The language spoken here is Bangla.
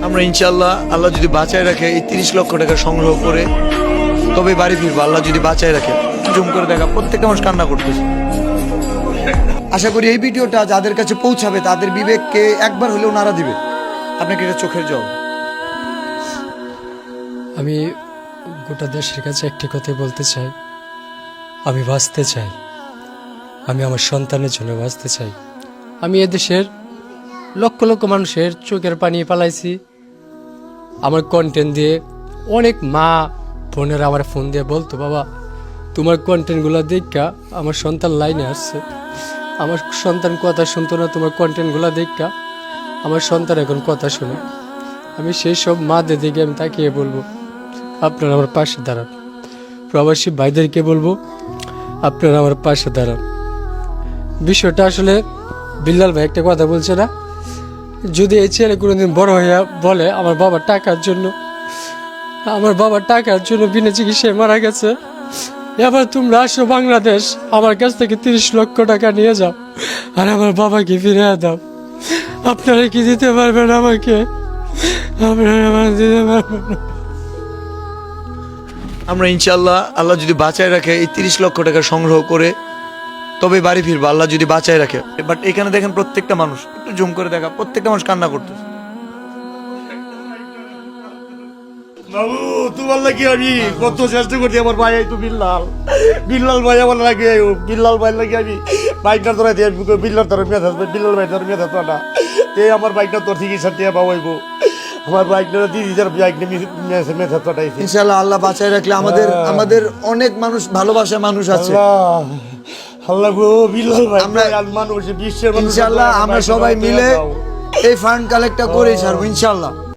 আমরা ইনশাআল্লাহ আল্লাহ যদি বাঁচায় রাখে এই 30 লক্ষ টাকা সংগ্রহ করে তবে বাড়ি ফিরবো, আল্লাহ যদি বাঁচায় রাখে। জুম করে দেখা প্রত্যেকটা মানুষ কান্না করতেছে। আশা করি এই ভিডিওটা যাদের কাছে পৌঁছাবে তাদের বিবেককে একবার হলেও নাড়া দিবে। আপনাকে এটা চোখের জল। আমি গোটা দেশের কাছে একটি কথাই বলতে চাই, আমি বাঁচতে চাই, আমি আমার সন্তানের জন্য বাঁচতে চাই। আমি এদেশের লক্ষ লক্ষ মানুষের চোখের পানি পালাইছি আমার কন্টেন্ট দিয়ে। অনেক মা বোনেরা আমার ফোন দিয়ে বলতো, বাবা তোমার কন্টেন্টগুলো দেখা আমার সন্তান লাইনে আসছে, আমার সন্তান কথা শুনতো না, তোমার কন্টেন্টগুলো দেখা আমার সন্তান এখন কথা শুনে। আমি সেই সব মাদের দিকে আমি তাকিয়ে বলবো, আপনারা আমার পাশে দাঁড়ান। প্রবাসী ভাইদেরকে বলবো, আপনারা আমার পাশে দাঁড়ান। বিষয়টা আসলে বিল্লাল ভাই একটা কথা বলছে না, যদি এই ছেলে কোনোদিন বড় হইয়া বলে আমার বাবা টাকার জন্য বিনা চিকিৎসায় মারা গেছে, এবার তোমরা আসো বাংলাদেশ, আমার কাছ থেকে 30 লক্ষ টাকা নিয়ে যাও আর আমার বাবাকে ফিরে দাও। আপনারা কি দিতে পারবেন আমাকে? আপনারা আমার দিতে পারবেন না। আমরা ইনশাআল্লাহ আল্লাহ যদি বাঁচায় রাখে এই 30 লক্ষ টাকা সংগ্রহ করে তবে বাড়ি ফিরবো, আল্লাহ যদি বাঁচায় রাখে। বাট এখানে দেখেন প্রত্যেকটা মানুষ, একটু জুম করে দেখা প্রত্যেকটা মানুষ কান্না করতেছে। বাবু তোমার লাগে আমি কত চেষ্টা করছি, আমার ভাই তো বিল্লাল ভাই আমার লাগে, বিল্লাল ভাই লাগে আমি বাইকটা ধরে দিয়ে বিল্লাল ধরে মেয়ে থাকবে, বিল্লাল ভাই ধরে মেয়ে থাকবে না, এই আমার বাইকটা তোর চিকিৎসা দিয়ে পাবো। আমার বাইকটা দিদি যার বাইক নিয়ে মেয়ে থাকবে। ইনশাআল্লাহ আল্লাহ বাঁচায় রাখলে আমাদের অনেক মানুষ ভালোবাসার মানুষ আছে। আল্লাহ গো বিল্লাল ভাই আমরা মানুষ বিশ্বের মানুষ ইনশাআল্লাহ আমরা সবাই মিলে এই ফান্ড কালেক্টটা করে ছাড়বো ইনশাআল্লাহ।